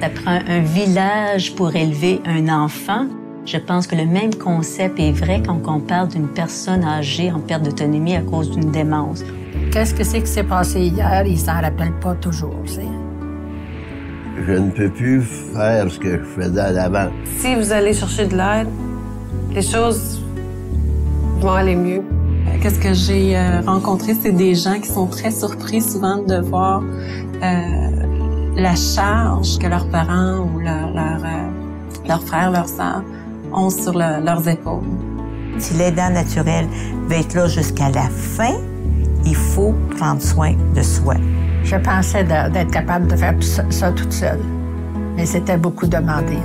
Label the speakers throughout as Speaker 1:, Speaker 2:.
Speaker 1: Ça prend un village pour élever un enfant. Je pense que le même concept est vrai quand on parle d'une personne âgée en perte d'autonomie à cause d'une démence.
Speaker 2: Qu'est-ce que c'est qui s'est passé hier? Il s'en rappelle pas toujours, c'est...
Speaker 3: Je ne peux plus faire ce que je faisais à l'avant.
Speaker 4: Si vous allez chercher de l'aide, les choses vont aller mieux.
Speaker 5: Qu'est-ce que j'ai rencontré, c'est des gens qui sont très surpris souvent de voir la charge que leurs parents ou leurs frères, leurs sœurs ont sur leurs épaules.
Speaker 6: Si l'aidant naturel va être là jusqu'à la fin, il faut prendre soin de soi.
Speaker 2: Je pensais d'être capable de faire ça toute seule, mais c'était beaucoup demandé.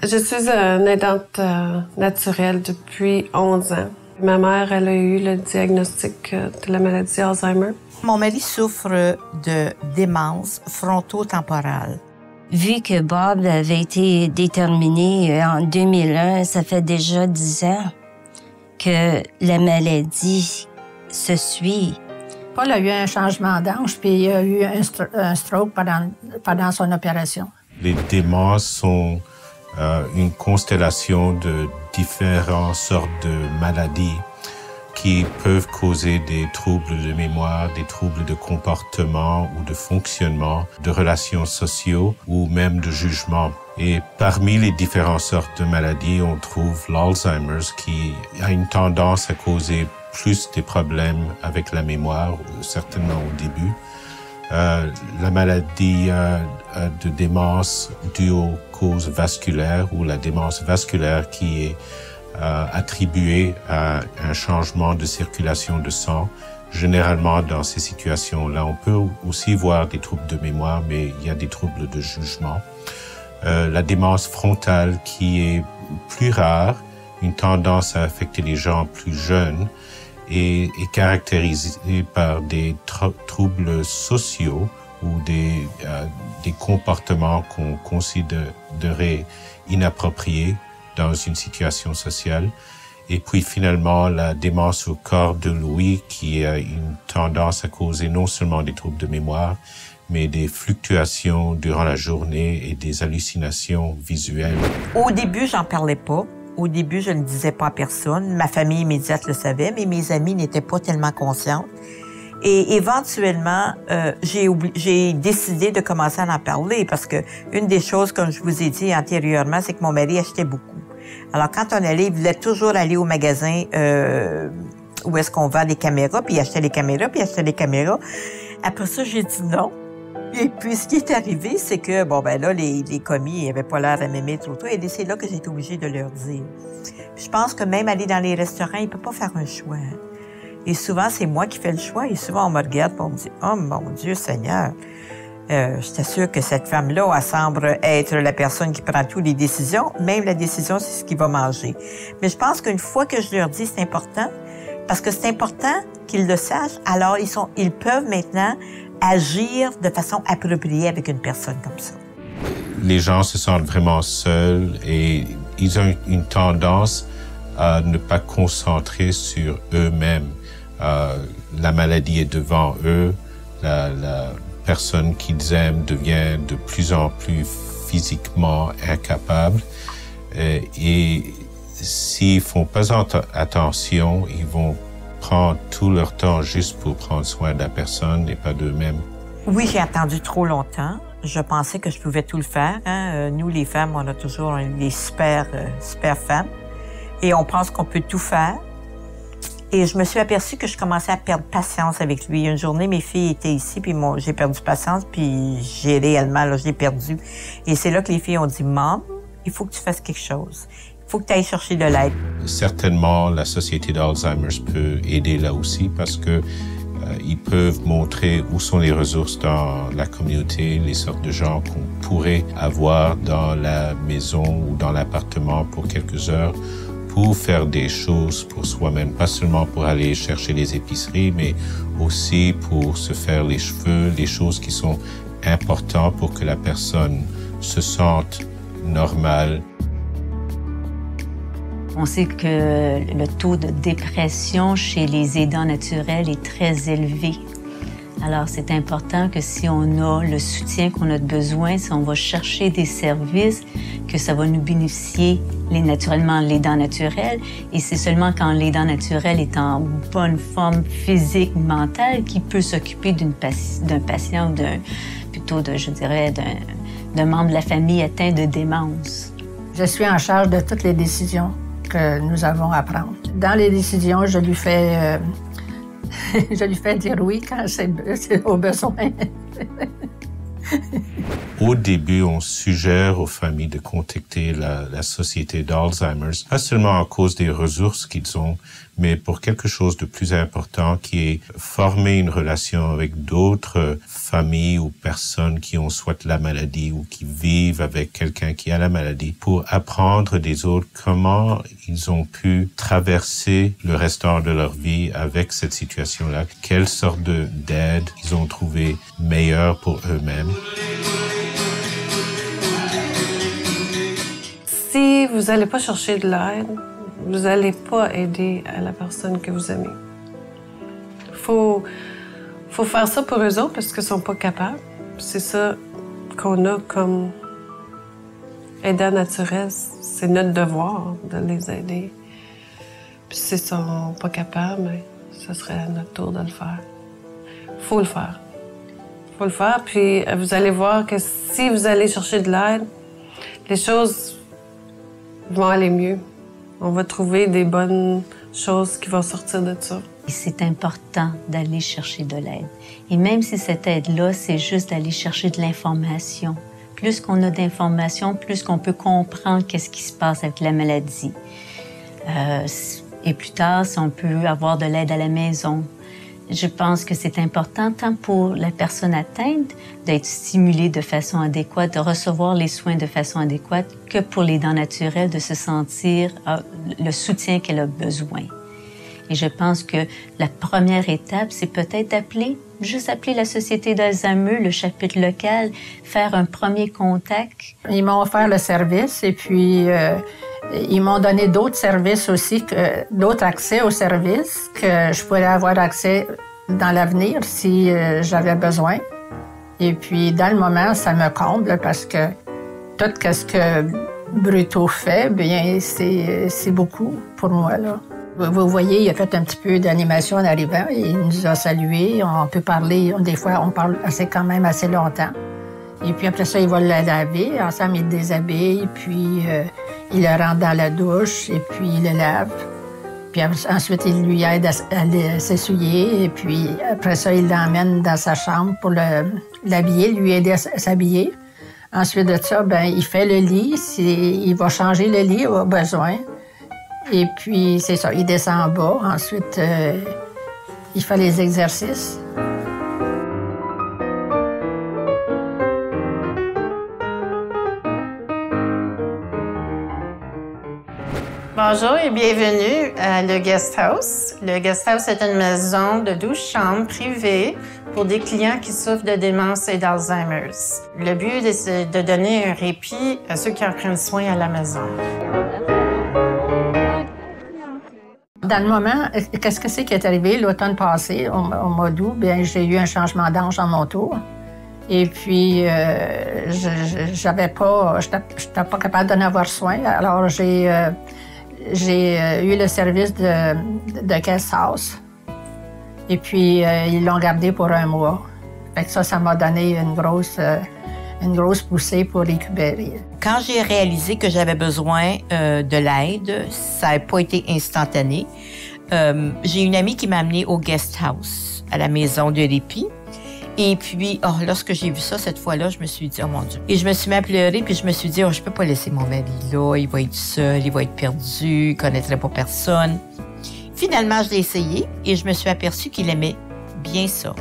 Speaker 4: Je suis une aidante naturelle depuis 11 ans. Ma mère, elle a eu le diagnostic de la maladie Alzheimer.
Speaker 6: Mon mari souffre de démence frontotemporale.
Speaker 7: Vu que Bob avait été déterminé en 2001, ça fait déjà 10 ans que la maladie se suit.
Speaker 2: Paul a eu un changement d'ange, puis il a eu un stroke pendant son opération.
Speaker 8: Les démences sont une constellation de différentes sortes de maladies qui peuvent causer des troubles de mémoire, des troubles de comportement ou de fonctionnement, de relations sociaux ou même de jugement. Et parmi les différentes sortes de maladies, on trouve l'Alzheimer's qui a une tendance à causer plus des problèmes avec la mémoire, certainement au début. La maladie de démence due aux causes vasculaires ou la démence vasculaire qui est attribuée à un changement de circulation de sang. Généralement, dans ces situations-là, on peut aussi voir des troubles de mémoire, mais il y a des troubles de jugement. La démence frontale qui est plus rare, une tendance à affecter les gens plus jeunes, est caractérisée par des troubles sociaux ou des comportements qu'on considérerait inappropriés dans une situation sociale. Et puis finalement, la démence au corps de Louis qui a une tendance à causer non seulement des troubles de mémoire, mais des fluctuations durant la journée et des hallucinations visuelles.
Speaker 6: Au début, j'en parlais pas. Au début, je ne disais pas à personne. Ma famille immédiate le savait, mais mes amis n'étaient pas tellement conscientes. Et éventuellement, j'ai décidé de commencer à en parler parce que une des choses, comme je vous ai dit antérieurement, c'est que mon mari achetait beaucoup. Alors, quand on allait, il voulait toujours aller au magasin où est-ce qu'on vend des caméras, puis il achetait les caméras, puis il achetait les caméras. Après ça, j'ai dit non. Et puis, ce qui est arrivé, c'est que, bon, ben là, les commis, ils n'avaient pas l'air à m'aimer trop tôt. Et c'est là que j'ai été obligée de leur dire. Puis je pense que même aller dans les restaurants, il ne peut pas faire un choix. Et souvent, c'est moi qui fais le choix. Et souvent, on me regarde et on me dit « Oh, mon Dieu Seigneur! Je t'assure que cette femme-là, elle semble être la personne qui prend toutes les décisions. Même la décision, c'est ce qu'il va manger. » Mais je pense qu'une fois que je leur dis c'est important, parce que c'est important qu'ils le sachent, alors ils peuvent maintenant agir de façon appropriée avec une personne comme ça.
Speaker 8: Les gens se sentent vraiment seuls et ils ont une tendance à ne pas concentrer sur eux-mêmes. La maladie est devant eux, la personne qu'ils aiment devient de plus en plus physiquement incapable et s'ils font pas attention, ils vont prendre tout leur temps juste pour prendre soin de la personne et pas d'eux-mêmes.
Speaker 6: Oui, j'ai attendu trop longtemps. Je pensais que je pouvais tout le faire. Hein? Nous, les femmes, on a toujours des super femmes et on pense qu'on peut tout faire. Et je me suis aperçue que je commençais à perdre patience avec lui. Une journée, mes filles étaient ici, puis j'ai perdu patience, puis j'ai réellement, là, je l'ai perdu. Et c'est là que les filles ont dit, « Maman, il faut que tu fasses quelque chose. Il faut que tu ailles chercher de l'aide. »
Speaker 8: Certainement, la Société d'Alzheimer's peut aider là aussi parce que ils peuvent montrer où sont les ressources dans la communauté, les sortes de gens qu'on pourrait avoir dans la maison ou dans l'appartement pour quelques heures pour faire des choses pour soi-même, pas seulement pour aller chercher les épiceries, mais aussi pour se faire les cheveux, les choses qui sont importantes pour que la personne se sente normale.
Speaker 1: On sait que le taux de dépression chez les aidants naturels est très élevé. Alors, c'est important que si on a le soutien qu'on a besoin, si on va chercher des services, que ça va nous bénéficier naturellement l'aidant naturel. Et c'est seulement quand l'aidant naturel est en bonne forme physique, mentale, qu'il peut s'occuper d'un patient ou d'un membre de la famille atteint de démence.
Speaker 2: Je suis en charge de toutes les décisions que nous avons à prendre. Dans les décisions, je lui fais dire oui quand c'est au besoin.
Speaker 8: Au début, on suggère aux familles de contacter la Société d'Alzheimer's, pas seulement à cause des ressources qu'ils ont, mais pour quelque chose de plus important qui est former une relation avec d'autres familles ou personnes qui ont soit la maladie ou qui vivent avec quelqu'un qui a la maladie pour apprendre des autres comment ils ont pu traverser le restant de leur vie avec cette situation-là, quelle sorte d'aide ils ont trouvé meilleure pour eux-mêmes.
Speaker 4: Si vous n'allez pas chercher de l'aide, vous n'allez pas aider à la personne que vous aimez. Faut faire ça pour eux autres parce qu'ils ne sont pas capables. C'est ça qu'on a comme aidant naturel. C'est notre devoir de les aider. Puis s'ils ne sont pas capables, mais ce serait à notre tour de le faire. Faut le faire. Faut le faire, puis vous allez voir que si vous allez chercher de l'aide, les choses vont aller mieux. On va trouver des bonnes choses qui vont sortir de ça.
Speaker 1: C'est important d'aller chercher de l'aide. Et même si cette aide-là, c'est juste d'aller chercher de l'information. Plus qu'on a d'informations, plus qu'on peut comprendre qu'est-ce qui se passe avec la maladie. Et plus tard, si on peut avoir de l'aide à la maison. Je pense que c'est important tant pour la personne atteinte d'être stimulée de façon adéquate, de recevoir les soins de façon adéquate, que pour l'aidant naturel de se sentir le soutien qu'elle a besoin. Et je pense que la première étape, c'est peut-être juste appeler la Société d'Alzheimer, le chapitre local, faire un premier contact.
Speaker 2: Ils m'ont offert le service et puis ils m'ont donné d'autres services aussi, d'autres accès aux services que je pourrais avoir accès dans l'avenir si j'avais besoin. Et puis, dans le moment, ça me comble parce que tout ce que Bruto fait, bien, c'est beaucoup pour moi, là. Vous voyez, il a fait un petit peu d'animation en arrivant. Il nous a salués. On peut parler, des fois, on parle quand même assez longtemps. Et puis après ça, il va le laver. Ensemble, il le déshabille, puis il le rentre dans la douche, et puis il le lave. Puis ensuite, il lui aide à s'essuyer. Et puis après ça, il l'emmène dans sa chambre pour l'habiller, lui aider à s'habiller. Ensuite de ça, ben, il fait le lit. Il va changer le lit au besoin. Et puis, c'est ça, il descend en bas. Ensuite, il fait les exercices.
Speaker 9: Bonjour et bienvenue à le Guest House. Le Guest House est une maison de 12 chambres privées pour des clients qui souffrent de démence et d'Alzheimer's. Le but est de donner un répit à ceux qui en prennent soin à la maison.
Speaker 2: Dans le moment, qu'est-ce que c'est qui est arrivé l'automne passé, au mois d'août? Bien, j'ai eu un changement d'âge à mon tour. Et puis, j'étais pas capable d'en avoir soin. Alors, j'ai eu le service de Guest House. Et puis, ils l'ont gardé pour 1 mois. Fait que ça m'a donné une grosse poussée pour récupérer.
Speaker 6: Quand j'ai réalisé que j'avais besoin de l'aide, ça n'a pas été instantané. J'ai une amie qui m'a amenée au Guest House, à la maison de répit. Et puis, lorsque j'ai vu ça, cette fois-là, je me suis dit, oh mon Dieu. Et je me suis mis à pleurer, puis je me suis dit, je peux pas laisser mon mari là, il va être seul, il va être perdu, il connaîtrait pas personne. Finalement, je l'ai essayé et je me suis aperçue qu'il aimait bien ça.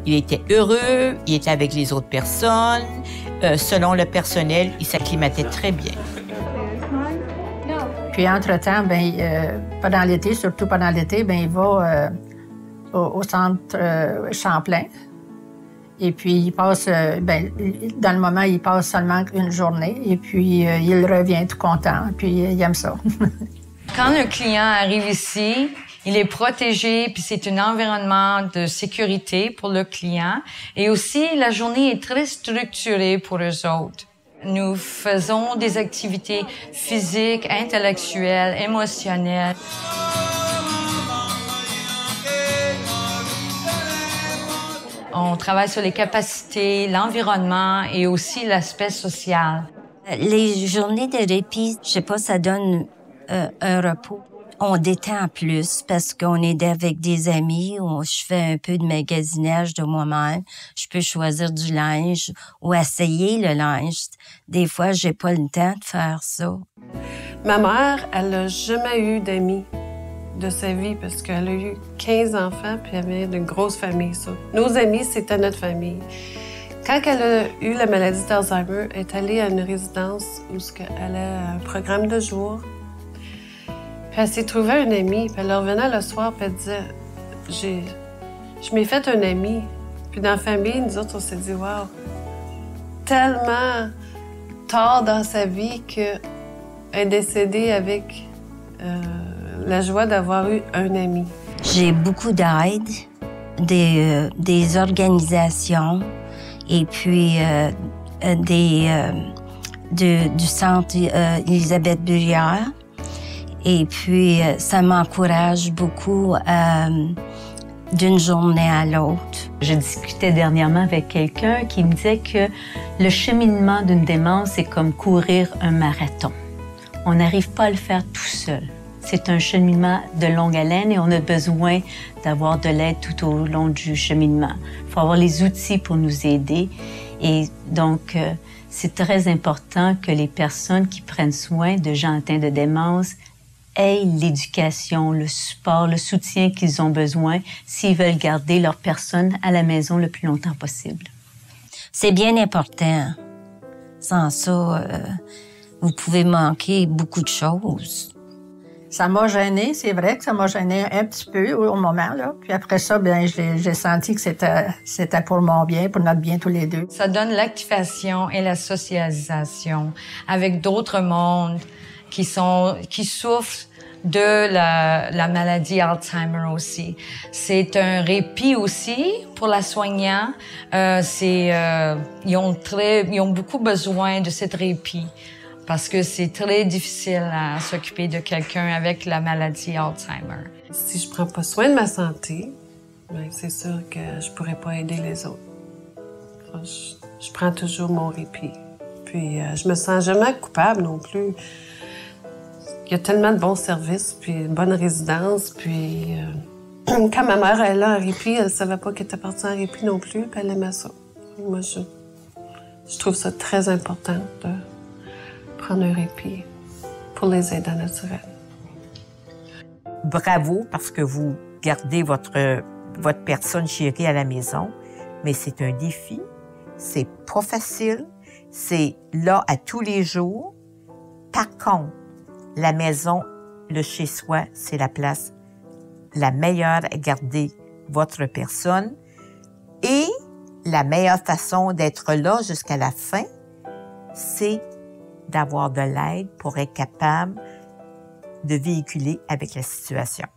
Speaker 6: Il était heureux, il était avec les autres personnes. Selon le personnel, il s'acclimatait très bien.
Speaker 2: Puis, entre-temps, pendant l'été, surtout pendant l'été, il va au centre Champlain. Et puis, il passe, dans le moment, il passe seulement une journée. Et puis, il revient tout content. Puis, il aime ça.
Speaker 10: Quand un client arrive ici, il est protégé, puis c'est un environnement de sécurité pour le client. Et aussi, la journée est très structurée pour eux autres. Nous faisons des activités physiques, intellectuelles, émotionnelles. On travaille sur les capacités, l'environnement et aussi l'aspect social.
Speaker 7: Les journées de répit, je sais pas, ça donne un repos. On détend plus parce qu'on est avec des amis, je fais un peu de magasinage de moi-même. Je peux choisir du linge ou essayer le linge. Des fois, j'ai pas le temps de faire ça.
Speaker 4: Ma mère, elle n'a jamais eu d'amis de sa vie parce qu'elle a eu 15 enfants puis elle avait une grosse famille, ça. Nos amis, c'était notre famille. Quand elle a eu la maladie d'Alzheimer, elle est allée à une résidence où elle a un programme de jour. Puis elle s'est trouvée un ami, puis elle revenait le soir, puis elle disait « Je m'ai fait un ami. » Puis dans la famille, nous autres, on s'est dit « Wow! » Tellement tard dans sa vie qu'elle est décédée avec la joie d'avoir eu un ami.
Speaker 7: J'ai beaucoup d'aide, des organisations et puis du centre Élisabeth Bruyère. Et puis, ça m'encourage beaucoup d'une journée à l'autre.
Speaker 1: Je discutais dernièrement avec quelqu'un qui me disait que le cheminement d'une démence, c'est comme courir un marathon. On n'arrive pas à le faire tout seul. C'est un cheminement de longue haleine et on a besoin d'avoir de l'aide tout au long du cheminement. Il faut avoir les outils pour nous aider. Et donc, c'est très important que les personnes qui prennent soin de gens atteints de démence aient l'éducation, le support, le soutien qu'ils ont besoin s'ils veulent garder leur personne à la maison le plus longtemps possible.
Speaker 7: C'est bien important. Sans ça, vous pouvez manquer beaucoup de choses.
Speaker 2: Ça m'a gênée, c'est vrai que ça m'a gênée un petit peu au moment, là. Puis après ça, bien, j'ai senti que c'était pour mon bien, pour notre bien tous les deux.
Speaker 10: Ça donne l'activation et la socialisation avec d'autres mondes qui souffrent de la maladie Alzheimer aussi. C'est un répit aussi pour la soignante. Ils ont beaucoup besoin de cet répit parce que c'est très difficile à s'occuper de quelqu'un avec la maladie Alzheimer.
Speaker 4: Si je prends pas soin de ma santé, bien, c'est sûr que je pourrais pas aider les autres. Je prends toujours mon répit. Puis je me sens jamais coupable non plus. Il y a tellement de bons services, puis une bonne résidence, puis quand ma mère elle a un répit, elle savait pas qu'elle était partie en répit non plus, puis elle aimait ça. Moi, je trouve ça très important de prendre un répit pour les aidants naturels.
Speaker 6: Bravo parce que vous gardez votre personne chérie à la maison, mais c'est un défi, c'est pas facile, c'est là à tous les jours. Par contre, la maison, le chez-soi, c'est la place la meilleure à garder votre personne et la meilleure façon d'être là jusqu'à la fin, c'est d'avoir de l'aide pour être capable de véhiculer avec la situation.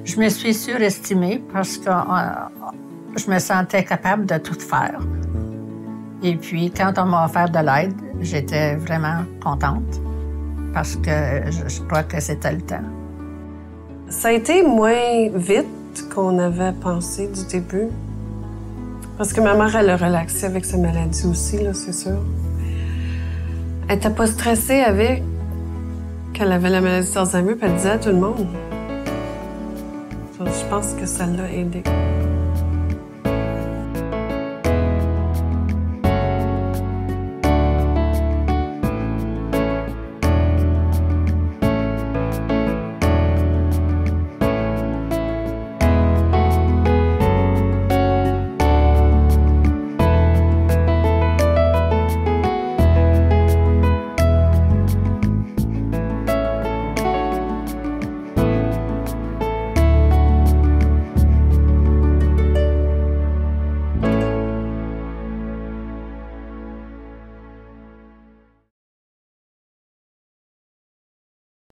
Speaker 2: Je me suis surestimée parce que je me sentais capable de tout faire. Et puis, quand on m'a offert de l'aide, j'étais vraiment contente parce que je crois que c'était le temps.
Speaker 4: Ça a été moins vite qu'on avait pensé du début. Parce que ma mère, elle a relaxé avec sa maladie aussi, là, c'est sûr. Elle n'était pas stressée avec qu'elle avait la maladie d'Alzheimer, puis elle disait à tout le monde. Je pense que ça l'a aidée.